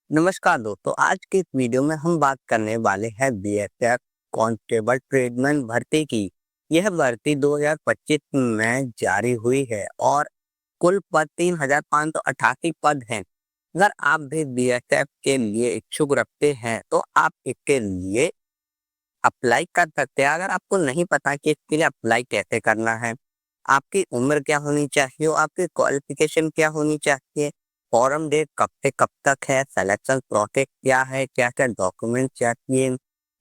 नमस्कार दोस्तों, आज के इस वीडियो में हम बात करने वाले हैं बीएसएफ कांस्टेबल ट्रेडमैन भर्ती की। यह भर्ती 2025 में जारी हुई है और कुल पद 3,588 पद हैं। अगर आप भी बीएसएफ के लिए इच्छुक रखते हैं तो आप इसके लिए अप्लाई कर सकते हैं। अगर आपको नहीं पता कि इसके लिए अप्लाई कैसे करना है, आपकी उम्र क्या होनी चाहिए और आपकी क्वालिफिकेशन क्या होनी चाहिए, फॉर्म डेट कब से कब तक है, सिलेक्शन प्रोसेस क्या है, क्या-क्या डॉक्यूमेंट चाहिए,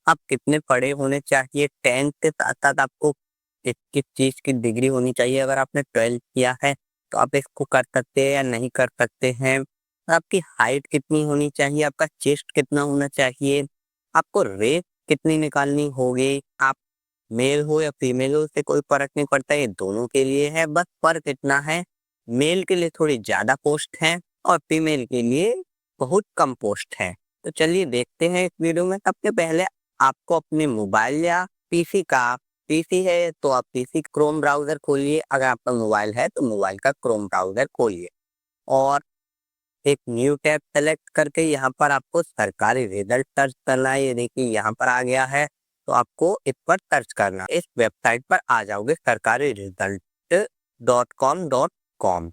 आप कितने पढ़े होने चाहिए, 10th के साथ-साथ आपको किस-किस चीज़ की डिग्री होनी चाहिए। अगर आपने 12th किया है, तो आप इसको कर सकते हैं या नहीं कर सकते हैं। आपकी हाइट कितनी होनी चाहिए, आपका चेस्ट कितना होना चाहिए, आपको रेस कितनी निकालनी होगी, आप मेल हो या फीमेल हो उससे कोई फ़र्क नहीं पड़ता, ये दोनों के लिए है। बस फ़र्क इतना है, मेल के लिए थोड़ी ज़्यादा पोस्ट हैं और फीमेल के लिए बहुत कम पोस्ट हैं। तो चलिए देखते हैं इस वीडियो में। सबसे पहले आपको अपने मोबाइल या पीसी है तो आप पीसी क्रोम ब्राउज़र खोलिए, अगर आपका मोबाइल है तो मोबाइल का क्रोम ब्राउज़र खोलिए और एक न्यू टैब सेलेक्ट करके यहाँ पर आपको सरकारी रिजल्ट सर्च करना है। ये देखिए यहाँ पर आ गया है, तो आपको इस पर सर्च करना है। इस वेबसाइट पर आ जाओगे सरकारी रिजल्ट .com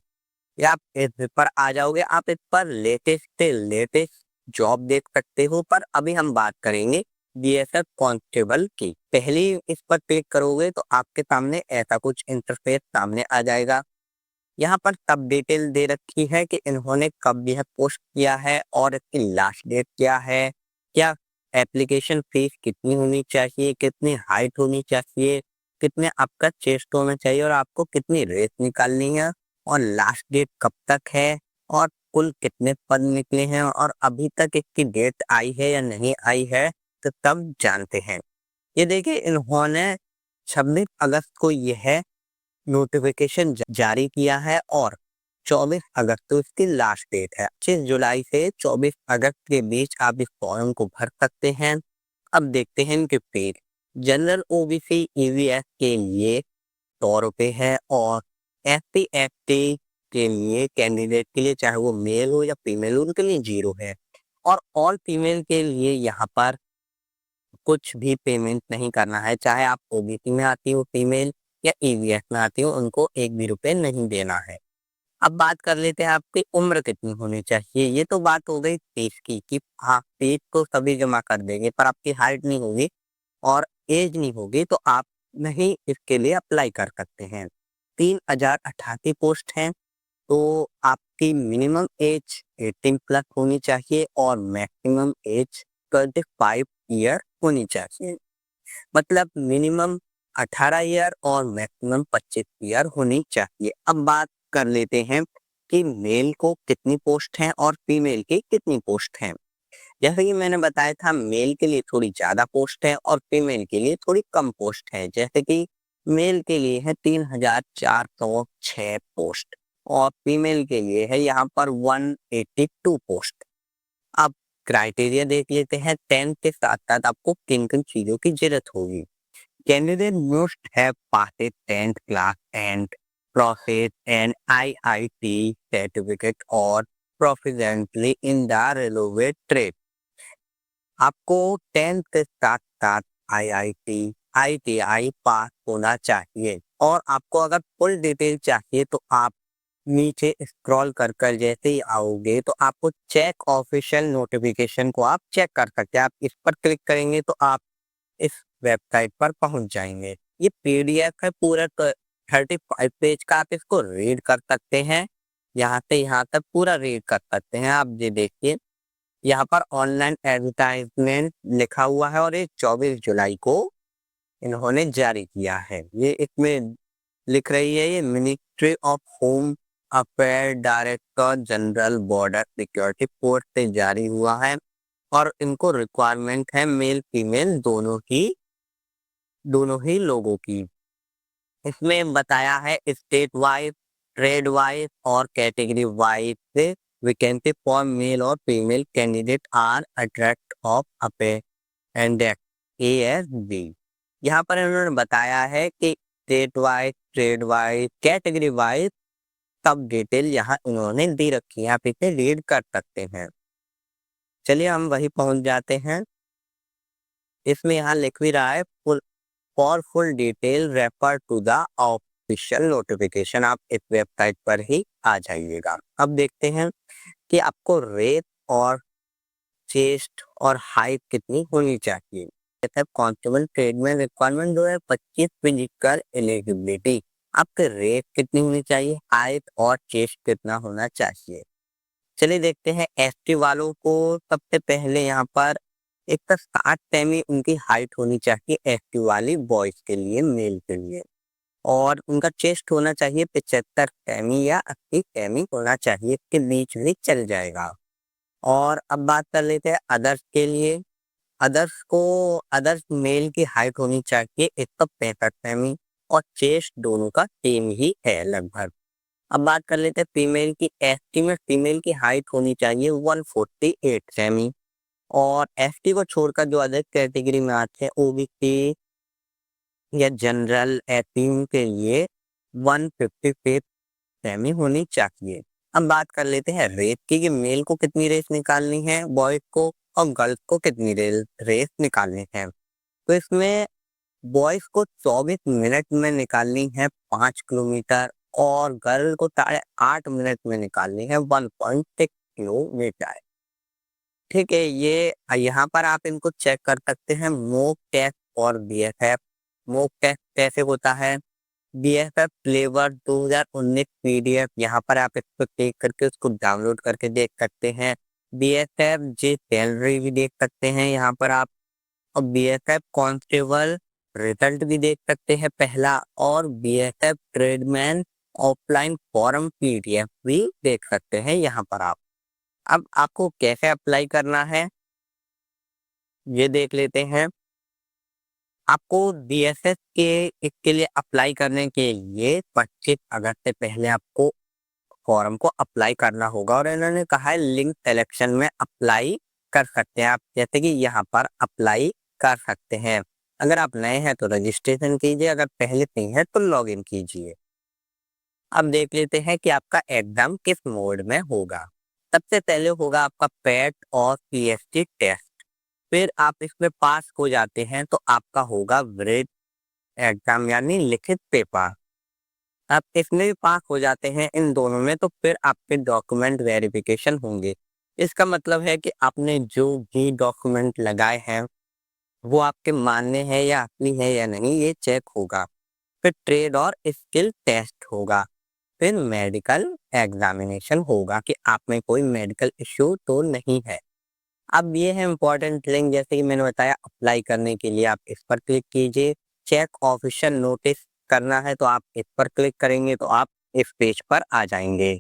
या आप इस पर आ जाओगे। आप इस पर लेटेस्ट से लेटेस्ट जॉब देख सकते हो, पर अभी हम बात करेंगे बीएसएफ कांस्टेबल की। पहली इस पर क्लिक करोगे तो आपके सामने ऐसा कुछ इंटरफेस सामने आ जाएगा। यहाँ पर सब डिटेल दे रखी है कि इन्होंने कब यह पोस्ट किया है और इसकी लास्ट डेट क्या है, क्या एप्लीकेशन फीस कितनी होनी चाहिए, कितनी हाइट होनी चाहिए, कितने आपका चेस्ट होना चाहिए और आपको कितनी रेस निकालनी है और लास्ट डेट कब तक है और कुल कितने पद निकले हैं और अभी तक इसकी डेट आई है या नहीं आई है, तो सब जानते हैं। ये देखिए इन्होंने 26 अगस्त को यह नोटिफिकेशन जारी किया है और 24 अगस्त तो इसकी लास्ट डेट है। 25 जुलाई से 24 अगस्त के बीच आप इस फॉर्म को भर सकते हैं। अब देखते हैं इनके पेड। जनरल ओबीसी ईवीएस के लिए 100 रुपए है और एससी एसटी के लिए कैंडिडेट के लिए चाहे वो मेल हो या फीमेल हो उनके लिए 0 है और ऑल फीमेल के लिए यहाँ पर कुछ भी पेमेंट नहीं करना है, चाहे आप ओबीसी में आती हो फीमेल या ईवीएस में आती हो, उनको 1 भी रुपए नहीं देना है। अब बात कर लेते हैं आपकी उम्र कितनी होनी चाहिए। ये तो बात हो गई फीस की कि हाँ, फीस तो सभी जमा कर देंगे पर आपकी हाइट नहीं होगी और एज नहीं होगी तो आप नहीं इसके लिए अप्लाई कर सकते हैं। 3,088 पोस्ट हैं, तो आपकी मिनिमम एज 18 प्लस होनी चाहिए और मैक्सिमम एज 25 ईयर होनी चाहिए। मतलब मिनिमम 18 ईयर और मैक्सिमम 25 ईयर होनी चाहिए। अब बात कर लेते हैं कि मेल को कितनी पोस्ट हैं और फीमेल की कितनी पोस्ट हैं। जैसे कि मैंने बताया था मेल के लिए थोड़ी ज़्यादा पोस्ट है और फीमेल के लिए थोड़ी कम पोस्ट है। जैसे कि मेल के लिए है 3,406 पोस्ट और फीमेल के लिए है यहाँ पर 182 पोस्ट। अब क्राइटेरिया देख लेते हैं 10 के साथ-साथ आपको किन-किन चीज़ों की ज़रूरत होगी। Candidate must have passed 10th class and possess an IIT certificate or proficiency in the relevant trade। आपको 10th के साथ-साथ आईआईटी, आईटीआई पास होना चाहिए और आपको अगर फुल डिटेल चाहिए तो आप नीचे स्क्रॉल कर जैसे ही आओगे तो आपको चेक ऑफिशियल नोटिफिकेशन को आप चेक कर सकते हैं। आप इस पर क्लिक करेंगे तो आप इस वेबसाइट पर पहुंच जाएंगे। ये पीडीएफ है पूरा 35 पेज का, आप इसको रीड कर सकते हैं। यहाँ से यहाँ तक पूरा रीड कर सकते हैं। आप ये देखिए यहाँ पर ऑनलाइन एडवर्टाइजमेंट लिखा हुआ है और ये 24 जुलाई को इन्होंने जारी किया है। ये इसमें लिख रही है ये ministry of home affair director general border security force से जारी हुआ है और इनको रिक्वायरमेंट है मेल फीमेल दोनों ही लोगों की। इसमें बताया है स्टेट वाइज, ट्रेड वाइज और कैटेगरी वाइज से वैकेंसी फॉर मेल और female candidate are attract of appendix ASB। यहाँ पर इन्होंने बताया है कि state wise, trade wise, category wise सब डिटेल यहाँ इन्होंने दी रखी है, आप इसे रीड कर सकते हैं। चलिए हम वहीं पहुंच जाते हैं। इसमें यहाँ लिख भी रहा है for full detail refer to the official notification. आप इस वेबसाइट पर ही आ जाइएगा। अब देखते हैं कि आपको रेट और चेस्ट और हाइट कितनी होनी चाहिए। Constable tradesman requirement 2025 physical eligibility. आपके रेट कितनी होनी चाहिए, हाइट और चेस्ट कितना होना चाहिए। चलिए देखते हैं एसटी वालों को। सबसे पहले यहाँ पर 160 सेमी उनकी हाइट होनी चाहिए एसटी वाली बॉयज के लिए, मेल के लिए। और उनका चेस्ट होना चाहिए 75 सेमी या 80 सेमी होना चाहिए, इसके बीच भी चल जाएगा। और अब बात कर लेते हैं अदर्स के लिए। अदर्स मेल की हाइट होनी चाहिए 165 सेमी और चेस्ट दोनों का सेम ही है लगभग। अब बात कर लेते हैं फीमेल की। एसटी में फीमेल की हाइट होनी चाहिए 148 सेमी और एसटी को छोड़कर जो अदर कैटेगरी में आते हैं ओबीसी या जनरल एसटी के लिए 155 सेमी होनी चाहिए। अब बात कर लेते हैं रेस की कि मेल को कितनी रेस निकालनी है बॉयज को और गर्ल्स को कितनी रेस निकालनी है। तो इसमें बॉयज को 24 मिनट में निकालनी है 5 किलोमीटर और गर्ल को 8.5 मिनट में निकालनी है 1.6 किलोमीटर। ठीक है, ये यहाँ पर आप इनको चेक कर सकते हैं मॉक टेस्ट और बीएफएफ। मॉक टेस्ट कैसे होता है, बीएफएफ फ्लेवर 2019 पीडीएफ, यहाँ पर आप इस पर क्लिक करके उसको डाउनलोड करके देख सकते हैं। बीएफएफ जी सैलरी भी देख सकते हैं यहाँ पर आप, और बीएसएफ कांस्टेबल रिजल्ट भी देख सकते हैं पहला, और BSF tradesman offline form PDF भी देख सकते हैं यहाँ पर आप। अब आपको कैसे अप्लाई करना है ये देख लेते हैं। आपको बीएसएफ के इसके लिए अप्लाई करने के लिए 25 अगस्त से पहले आपको फॉर्म को अप्लाई करना होगा और इन्होंने कहा है लिंक सिलेक्शन में अप्लाई कर सकते हैं आप, जैसे कि यहाँ पर अप्लाई कर सकते हैं। अगर आप नए हैं तो रजिस्ट्रेशन कीजिए, अगर पहले से ही है तो लॉगिन कीजिए। अब देख लेते हैं कि आपका एग्जाम किस मोड में होगा। सबसे पहले होगा आपका पैट और पीएसटी टेस्ट। फिर आप इसमें पास हो जाते हैं तो आपका होगा वृत्त एग्जाम यानी लिखित पेपर। आप इसमें भी पास हो जाते हैं इन दोनों में तो फिर आपके डॉक्यूमेंट वेरिफिकेशन होंगे। इसका मतलब है कि आपने जो भी डॉक्यूमेंट लगाए हैं वो आपके मान्य है या असली है या नहीं, ये चेक होगा। फिर ट्रेड और स्किल टेस्ट होगा। फिर मेडिकल एग्जामिनेशन होगा कि आप में कोई मेडिकल इश्यू तो नहीं है। अब ये है इम्पोर्टेंट लिंक, जैसे कि मैंने बताया अप्लाई करने के लिए आप इस पर क्लिक कीजिए। चेक ऑफिशियल नोटिस करना है तो आप इस पर क्लिक करेंगे तो आप इस पेज पर आ जाएंगे।